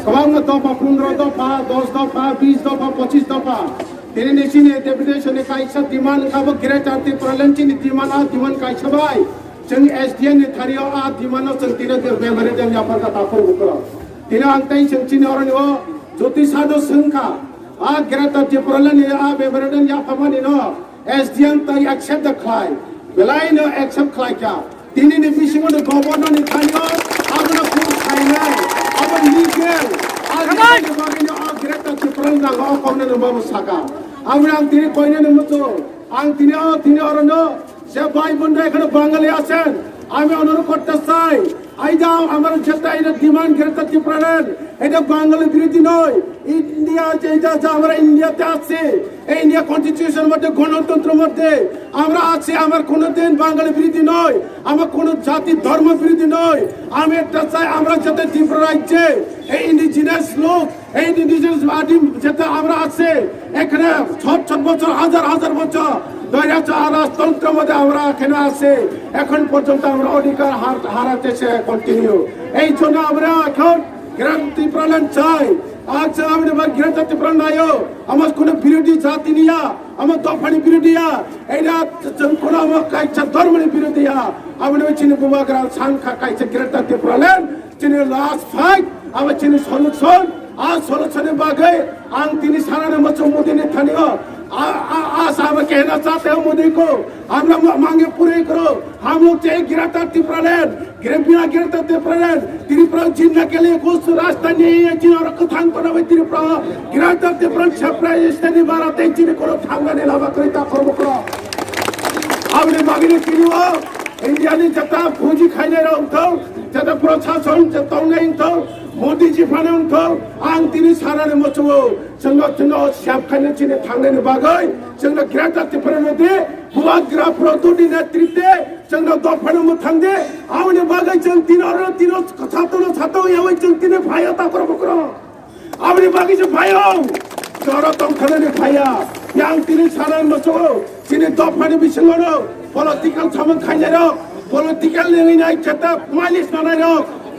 गोबां दफा 15 दफा 10 दफा 20 दफा 25 दफा তিনি নিচিনি ডেপুটেশনে কাইসা ডিমান্ড খাবো গ্রেটার ত্রিপুরালেন্ডनि डिमान्डआ डिमान्ड कायसाबाय जों एसडिएन नि थारियाव आ डिमान्डआव जों तिनो मेमोरेन्डाम याफारका ताफोर बुकरा तिनो आंताय जोंचिनि अरनिओ ज्योतिषादो संखा आ ग्रेटार त्रिपुरालेन्डनि आ मेमोरेन्डाम याफामानि न एसडिएन ताय एक्सेप्ट द क्लाइ बेलायनो एक्सेप्ट क्लाइका तिनि बिसिङाव गभर्नरनि थारियाव आबो फुल खायनाय आबो लिगेल ग्रेटार त्रिपुरालेन्ड नागाव कौनो नबाबो साका आं तिनि कयनो नमतो आं तिनि अरनो যে ভাই বোনরা এখানে বাঙালি আছেন আমি অনুরোধ করতে চাই আইজা আমার যেটা এটা ডিমান্ড গ্রেটার ত্রিপুরাল্যান্ড এটা বাঙালি বিরোধী নয় ইন্ডিয়া যেটা আমরা ইন্ডিয়াতে আছি এই ইন্ডিয়া কনস্টিটিউশনের মধ্যে গণতন্ত্রের মধ্যে আমরা আছি আমার কোনোদিন বাঙালি বিরোধী নয় আমার কোনো জাতি ধর্ম বিরোধী নয় আমি একটা চাই আমরা যাতে ত্রিপুরা রাজ্যে এই ইন্ডিজিনাস লোক এই ইন্ডিজিনাস আদিম যেটা আমরা আছে এখানে 6 বছর হাজার বছর রাজতন্ত্রের মধ্যে আমরা এখানে আছে এখন পর্যন্ত আমরা অধিকার হারাতেছে কন্টিনিউ এই জন্য আমরা এখন গ্রেটার ত্রিপুরাল্যান্ড চাই আজ আমি গ্রেটার ত্রিপুরাল্যান্ড আয়ো আমার কোনো বিরোধী জাতি নিয়া আমার দফানি বিরোধীয়া এইটা কোনো আমার কাইছা ধর্মের বিরোধীয়া আমি চিনি বুবাগ্রা সাংখা কাইছে গ্রেটার ত্রিপুরাল্যান্ড চিনি লাস্ট ফাইট আমার চিনি সলিউশন আর সলিউশনের বাগে আং তিনি সারা মতো মোদিনী থানিও आज हम कहना चाहते हैं मोदी को हम लोग मांगे पूरे करो हम लोग चाहिए ग्रेटर त्रिपुराल्যান্ড बिना ग्रेटर त्रिपुराल्যান্ড त्रिपुरा जीतने के लिए कुछ रास्ता नहीं है जिन और कथांग को नवे त्रिपुरा ग्रेटर त्रिपुराल्যান্ড सेपरेटिस्ट ने भारत एक जिन को थांगने लावा करिता करबो करो हमने मांगे किलो इंडिया ने जता फौजी खाइने रहथौ जता प्रशासन जता नहीं थौ मोदी जी फानंथौ आं तिनि साराने मचो जोंनो सेफ खाइने चिने थांनायनि बागै जोंनो ग्रेटार त्रिपुराल्যান্डे बुवाग्रा प्रदुनि नेतृत्वे जोंनो दफानो थांदे आंनि बागै जों तिनो सातो यावै जों तिनि भाया ताकर बकरो आंनि बागै जों भाया जरा तम खाने भाया यां तिनि साराने मचो चिने दफानि बिसिङावनो पलिटिकल सामान खाइने र पलिटिकल नेनाय जता मालिस नानाय र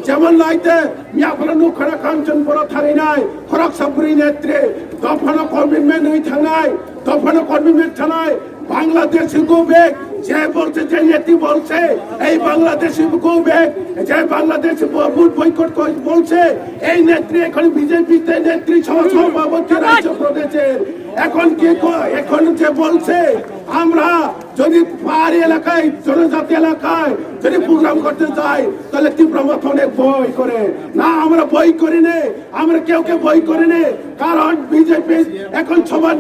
যেমন লাইতে মিয়াফলা নুখরা কাঞ্চন বড় থারিনাই খরক সাবরি নেত্রে দফানো কমিটমেন্ট হই থানায় দফানো কমিটমেন্ট থানায় বাংলাদেশ গো ব্যাক যে বলছে যে নেত্রী বলছে এই বাংলাদেশ গো ব্যাক যে বাংলাদেশ ভোট বয়কট বলছে এই নেত্রী এখন বিজেপি তে নেত্রী সভাপতি রাজ্য প্রদেশের এখন কি এখন যে বলছে আমরা যদি পাহাড়ি এলাকায় জনজাতি এলাকায় যদি প্রোগ্রাম করতে যাই তাহলে ত্রিপুরা অনেক বই করে না আমরা বই করি নে আমরা কেউ বই করি নে কারণ বিজেপি এখন সমাজ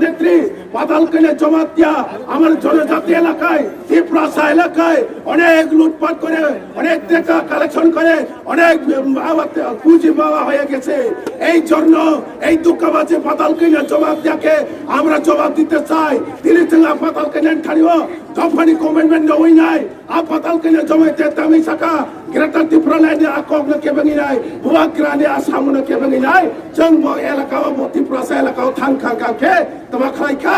নেত্রী পাতালকালে জমাত দিয়া আমার জনজাতি এলাকায় ত্রিপুরা এলাকায় অনেক লুটপাট করে অনেক টাকা কালেকশন করে অনেক পুঁজি বাবা হয়ে গেছে এই জন্য এই দুঃখবাজে পাতালকালে জমাত দিয়াকে আমরা জবাব দিতে চাই তিনি পাতালকালে ঠাড়িও দফানি কমিটমেন্ট নই নাই পাতালকালে জমাইতে তামি সাকা গ্রেটার ত্রিপুরাল্যান্ড আকগনো কেবেঙি নাই বুয়াগ্রানি আসামनो केबेङि নাই जों এলাকাও ত্রিপুরা এলাকাও থাংখাকে তোমা খাইখা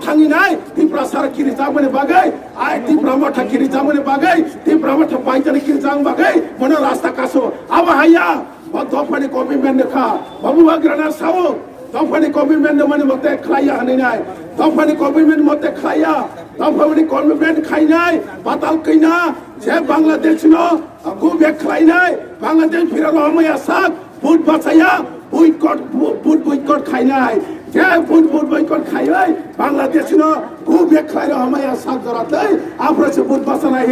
থাঙি নাই ত্রিপুরা সারকিরি জামনে বাগै আই ত্রিপুরা মঠা কিরি জামনে বাগै ত্রিপুরা মঠা পাইজানি কিরি জাম বাগै মনো রাস্তা কাসো আবা হাইয়া দফানি কমিটমেন্ট খা বাবুবাগ্রানা সাও দফানি কমিটমেন্ট মানে মতে খাইয়া হানিনাই দফানি কমিটমেন্ট মতে খাইয়া দফানি কমিটমেন্ট খাইনাই পাতাল কইনা যে বাংলাদেশ ন গো বেক খাইনাই বাংলাদেশ ফিরা রহমায়া সাক বুট বাছায়া বুট খাইনাই যে বুট বয়কট খাইনাই বাংলাদেশ ন গো বেক খাই রহমায়া সাক জরাতে আফরসে বুট বাছানাই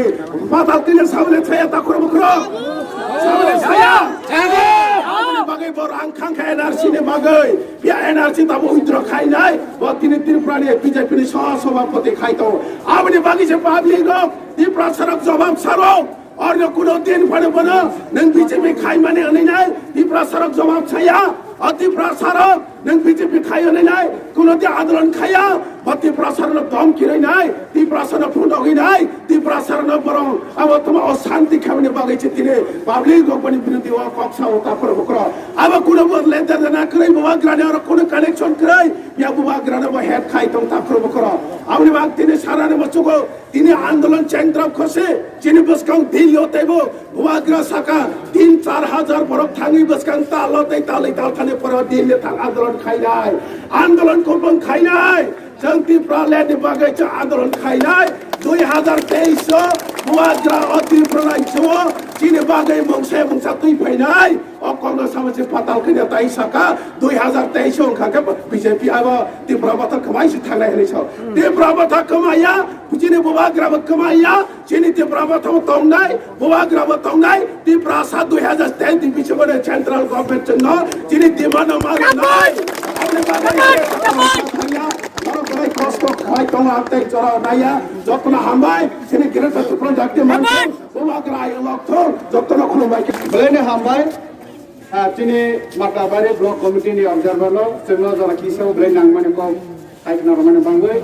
পাতাল কইনা সামনে ছায়া তা করব করো সামনে ছায়া বাগৈ বড় আংখাংখা এনআরসি নে বাগৈ বিয়া এনআরসি তাবো উইথড্র খাইনাই তিনি ত্রিপুরানি বিজেপি নি সভাপতি খাইতো আপনি বাগিছে পাবলিক ত্রিপুরা সড়ক জবাব সারো और কোনো দিন পরে বলো নং বিজেপি খাই মানে নাই ত্রিপুরা সড়ক জবাব ছায়া ত্রিপুরা সড়ক नों बीजेपी खायो नाय कोनो ती आंदोलन खाया बत्ती प्रसारण दम किरै नाय ती प्रसारण फुंडोगी नाय ती प्रसारण बरं अब तुम अशांति खाने बगैचे तिने पब्लिक पनि विरोधी वा पक्ष होता पर बकर अब कुनो बदले देना करै बुवा ग्राने और कुनो कनेक्शन करै या बुवा ग्राने व हेड खाइ तम ता पर बकर आउने बाग तिने सारा ने बच्चोको तिने आंदोलन चेंद्र खसे चिने बसकाउ दिल होतै बो बुवा ग्रा साका 3-4 हजार बरक थांगी बसकाउ ता लतै तालै ताल थाने पर दिलले थां आंदोलन खाइनाय आंदोलन को पण खाइनाय जंती प्रलेट बगैचा आंदोलन खाइनाय 2023 बुवाग्रा अति प्रलय छो चिने बागै मंगसे मंगसा तुइ फैनाय अ कांग्रेस समाज पताल खने ताइ सका 2023 अंका के बीजेपी अब ती प्रबता कमाइ से थांनाय हेले छ ती प्रबता कमाया चिने बुवाग्रा कमाया चिने ती प्रबता तंगनाय बुवाग्रा तंगनाय ती प्रासा 2023 बिच बने सेंट्रल गवर्नमेंट न चिने दिमान मारे नाय अपने बागै Kalau kostok khai tong ate cara naya jotna hambai sini kira satu pun jakte mantu bawa gerai loktor jotna khulu mai Belene hambai sini mata bare blok committee ni observer lo semua jara kisau belene nang mane ko ai na mane bangoi